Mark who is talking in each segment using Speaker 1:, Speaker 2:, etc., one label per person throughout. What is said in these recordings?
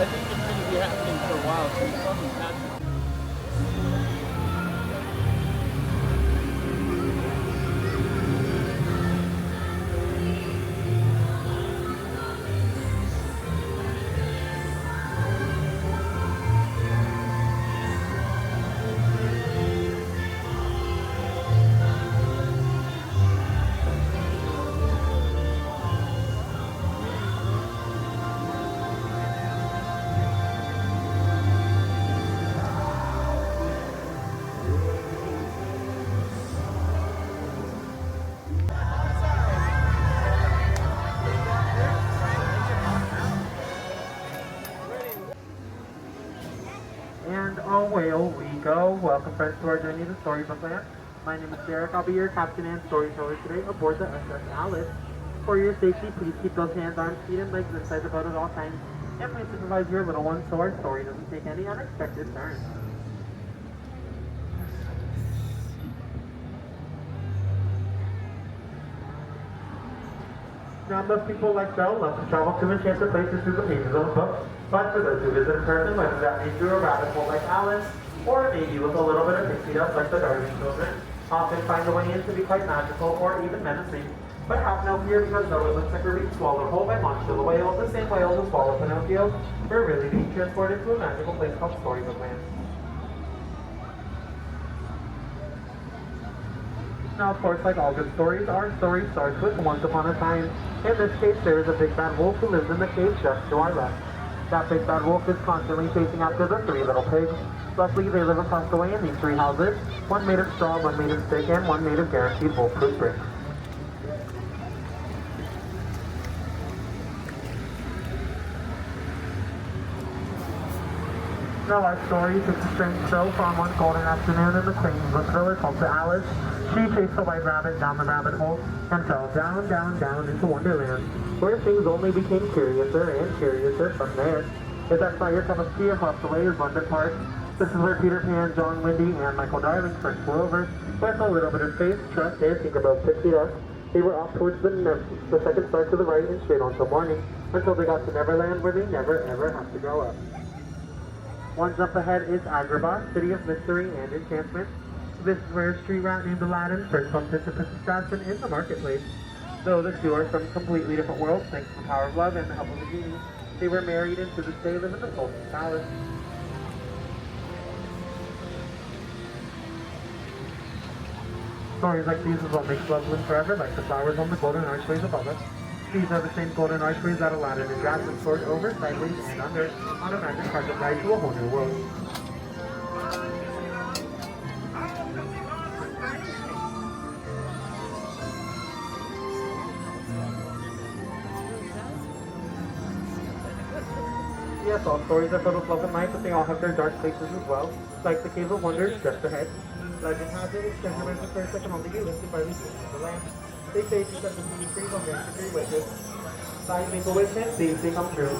Speaker 1: I think it's going to be happening for a while, so it's probably happening.
Speaker 2: And away we go. Welcome friends to our journey to Storybook Land. My name is Derek. I'll be your captain and storyteller today aboard the SS Alice. For your safety, please keep those hands, arms, feet, and legs inside the boat at all times. And please supervise your little ones so our story doesn't take any unexpected turns. Now, most people like Belle love to travel to enchanted places through the pages of a book. But for those who visit in person, whether that be through a rabbit hole like Alice, or maybe with a little bit of pixie dust like the Darling children, often find a way in to be quite magical or even menacing. But have no fear, because though it looks like a reef swallowed whole by Monster the whale, the same whale who swallowed Pinocchio, we're really being transported to a magical place called Storybook Land. Now, of course, like all good stories, our story starts with once upon a time. In this case, there is a big bad wolf who lives in the cave just to our left. That big bad wolf is constantly chasing after the three little pigs. Luckily, they live across the way in these three houses, one made of straw, one made of stick, and one made of guaranteed wolf-proof bricks. Now our story takes a strange show from one golden afternoon in the Queensland village called to Alice. She chased the white rabbit down the rabbit hole and fell down, down, down into Wonderland, where things only became curiouser and curiouser from there. If that's not your cup of tea, across the way is London Park. This is where Peter Pan, John Wendy, and Michael Darling first flew over. With a little bit of faith, trust, and Tinkerbell's pixie dust, they were off towards the second star to the right and straight on till morning, until they got to Neverland, where they never ever have to grow up. One jump ahead is Agrabah, city of mystery and enchantment. This is where a street rat named Aladdin first bumped into Princess Jasmine in the marketplace. Though the two are from completely different worlds, thanks to the power of love and the help of a genie, they were married and to this day live in the Sultan's palace. Stories like these is what makes love live forever, like the flowers on the golden archways above us. These are the same golden archways that Aladdin and Jasmine soared over, sideways, and under on a magic carpet ride to a whole new world. Yes, all stories are filled with love and light, but they all have their dark places as well, like the Cave of Wonders just ahead. Legend has it, it's treasure of affairs that can only be lifted by the kings of the land. They say if you set the sea free, they'll grant you 3 wishes. Now you make a wish and these they come true.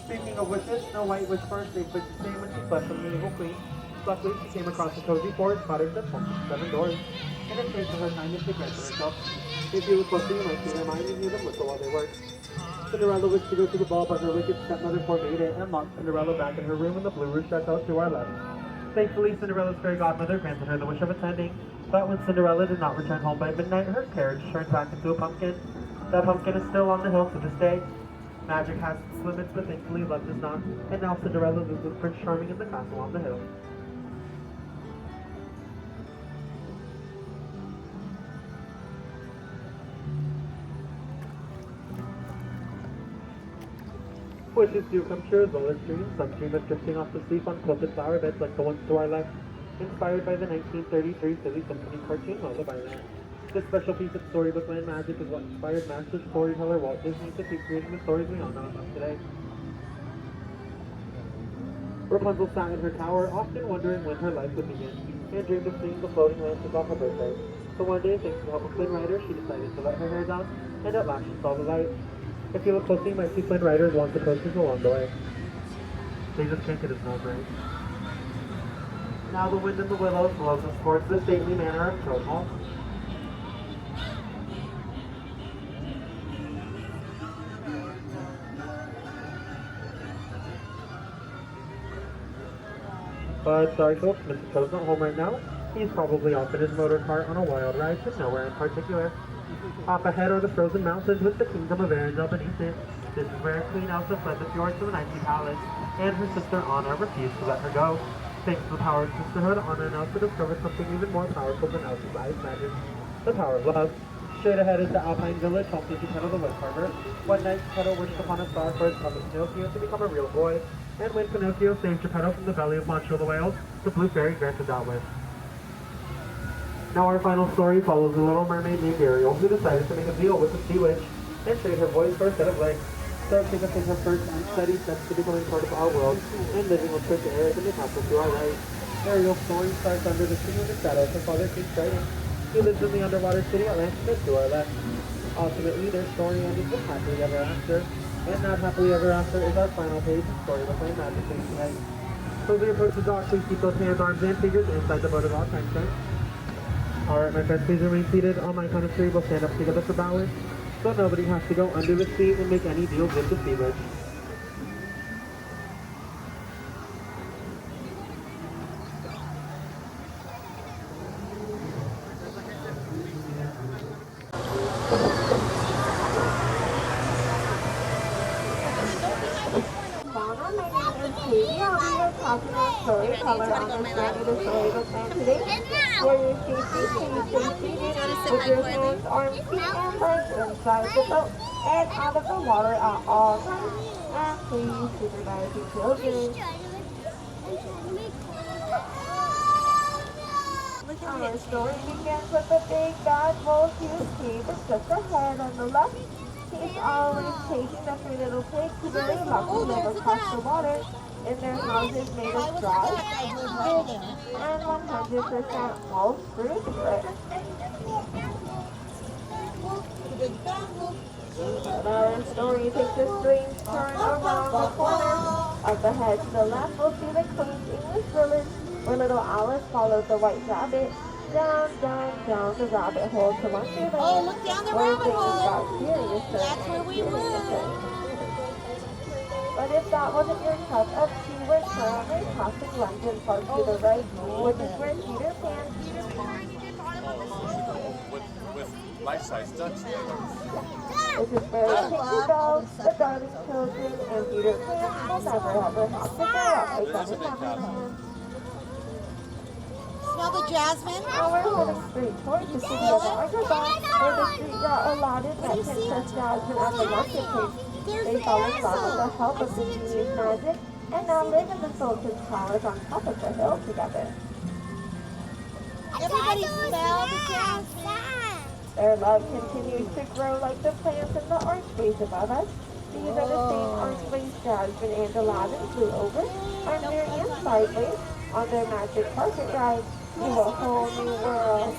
Speaker 2: Speaking of wishes, Snow White wished for a safe place to stay when she fled from the evil queen. Luckily, she came across a cozy forest cottage that opened 7 doors, and it stayed for her kindness to grant herself. If you look closely, you might see her mind and hear them whistle while they work. Cinderella wished to go to the ball, but her wicked stepmother forbade it and locked Cinderella back in her room in the blue roof that's out to our left. Thankfully, Cinderella's fairy godmother granted her the wish of attending, but when Cinderella did not return home by midnight, her carriage turned back into a pumpkin. That pumpkin is still on the hill to this day. Magic has its limits, but thankfully love does not, and now Cinderella lives with Prince Charming in the castle on the hill. Wishes do come true as well as dreams. Some dream of drifting off to sleep on quilted flower beds like the ones to our left, inspired by the 1933 Silly Symphony cartoon Lullaby Land. This special piece of Storybook Land magic is what inspired master storyteller Walt Disney to keep creating the stories we all know about today. Rapunzel sat in her tower, often wondering when her life would begin, and dreamed of seeing the floating lances off her birthday. So one day, thanks to the help of Flynn Rider, she decided to let her hair down, and at last she saw the light. If you look closely, you might see Flynn Rider's wanted posters along the way. They just can't get his nose right. Now the wind in the willows blows us towards the stately manor of Hall. But sorry folks, Mr. Toad's not home right now. He's probably off in his motor car on a wild ride to nowhere in particular. Up ahead are the frozen mountains with the kingdom of Arendelle beneath it. This is where Queen Elsa fled the fjords to the Knightly Palace, and her sister Anna refused to let her go. Thanks to the power of sisterhood, Anna and Elsa discovered something even more powerful than Elsa's ice magic, the power of love. Straight ahead is the Alpine Village, home to Geppetto the Wood Carver. One night, Geppetto wished upon a star for his cousin Pinocchio to become a real boy, and when Pinocchio saved Geppetto from the belly of Monsieur the Whale, the Blue Fairy granted that wish. Now our final story follows a little mermaid named Ariel who decided to make a deal with the sea witch and trade her voice for a set of legs. So she became her first unsteady steps to becoming part of our world and living with Prince Eric in the castle to our right. Ariel's story starts under the sea of the shadows her father keeps writing. He lives in the underwater city Atlantis to our left. Ultimately, their story ended with happily ever after, and that happily ever after is our final page of Storybook Land Magic tonight. So as we approach the dock, please keep those hands, arms, and fingers inside the boat at all times, right? Alright, my friends, please remain seated. On my count of three, we'll stand up together for balance, so nobody has to go under the sea and make any deals with the sea witch.
Speaker 3: Storyteller on this journey to Storybook Land today. For your safety, please stay seated with your hands, arms, feet, and legs inside the boat and out of the water at all times. And please supervise your children. Our story begins with a big bad wolf whose cave is just ahead on the left. He's always chasing the three little pigs who very lucky live across the water in their houses made of straw, wood, and 100% wolf-proof brick. But our story takes a strange turn around the corner. Up ahead to the left, we'll see the quaint English village where little Alice followed the white rabbit down, down, down the rabbit hole to Wonderland.
Speaker 4: Oh, look down the rabbit hole. That's where we were.
Speaker 3: But if that wasn't your cup of tea, we're currently passing London Park to the right, which is where Peter Pan
Speaker 1: with life-size ducks.
Speaker 3: This is where the Tinker Bells, the Darling Children, and Peter Pan will never ever have to go out like that in Wonderland.
Speaker 4: Smell the jasmine?
Speaker 3: Now we're heading straight towards the city of Agrabah, where the street rat Aladdin met Princess Jasmine at the marketplace. They fell in love with the help of the genie's magic and now live in the Sultan's palace on top of the hill together.
Speaker 4: Everybody smell the jasmine.
Speaker 3: Their love continues to grow like the plants in the archways above us. These are the same archways Jasmine and Aladdin flew over, under and sideways, on their magic carpet ride to a whole new world.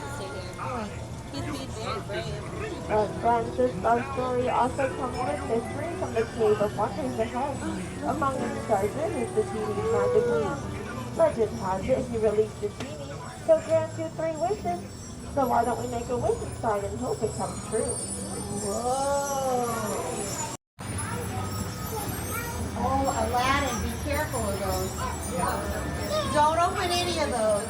Speaker 3: Friends, this love story also comes with mystery from the Cave of Wonders ahead. Among its treasures is the genie's magic lamp. Legend has it he released the genie, he'll grant you 3 wishes. So why don't we make a wish inside and hope it comes true?
Speaker 4: Whoa. Oh, Aladdin, be careful of those. Don't open any of those.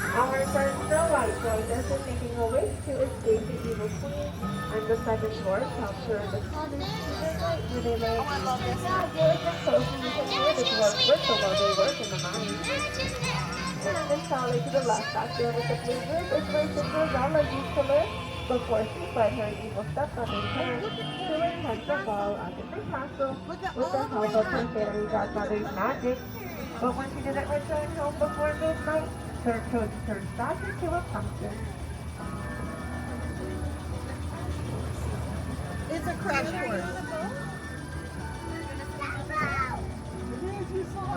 Speaker 3: Our friend Snow White joined us in making a wish to escape the evil queen, and the seven dwarfs helped her in the cottage to the night where they lay.
Speaker 4: Oh, I love this.
Speaker 3: Now, if you listen closely, you can hear the dwarfs whistle while they work in the mine. And this valley to the left back there with the blue roof is where Cinderella used to live before she fled her evil stepmother's hand to attempt the ball at the castle with the help of her fairy godmother's magic. But when she didn't return home before midnight, her coach turned back into a pumpkin.
Speaker 4: It's a crash course.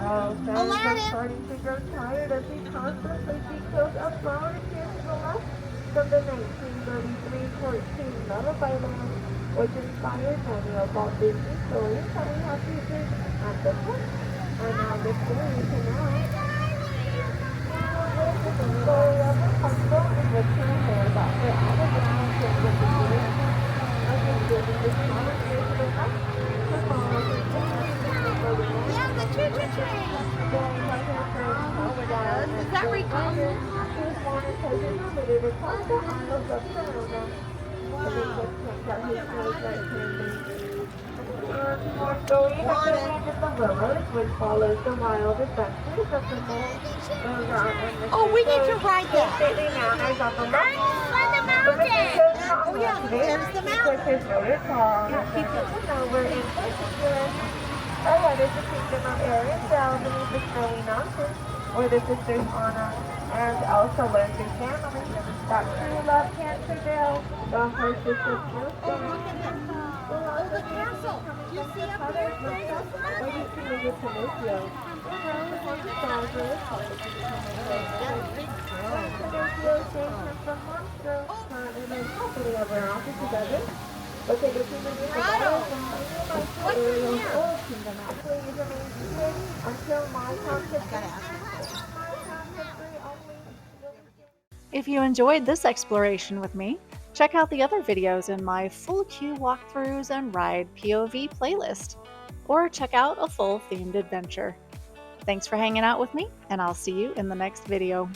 Speaker 3: Oh, Sam
Speaker 4: Aladdin.
Speaker 3: is starting to grow tired as he constantly decode a flower appears to the left from the 1933 cartoon Lullaby Land, which inspired many of Walt Disney stories that we have featured at the book. And now the story canal. The story of Rapunzel in which her hair got her out of the mountain with the beauty. As in building this flower here to the left, her mom is
Speaker 4: Yeah, the choo-choo train. Is that Rico?
Speaker 3: Which follows the wild adventures of the mole,
Speaker 4: Oh, we need to ride that.
Speaker 3: stately manners on the left.
Speaker 4: Oh, yeah, there's the mountain.
Speaker 3: Which is noted for keeping the over in particular. Ahead is the kingdom of Arendelle beneath the snowy mountains, where the sisters Anna and Elsa learn through family that true love can't prevail, though her sister
Speaker 4: Oh, look at that. Oh, the castle. Do you see up there?
Speaker 3: Where you see the Pinocchio. Pinocchio saves him from monsters, and then happily ever after together. But they get to the old kingdom actually is amazing until my concept.
Speaker 5: If you enjoyed this exploration with me, check out the other videos in my full queue walkthroughs and ride POV playlist, or check out a full themed adventure. Thanks for hanging out with me, and I'll see you in the next video.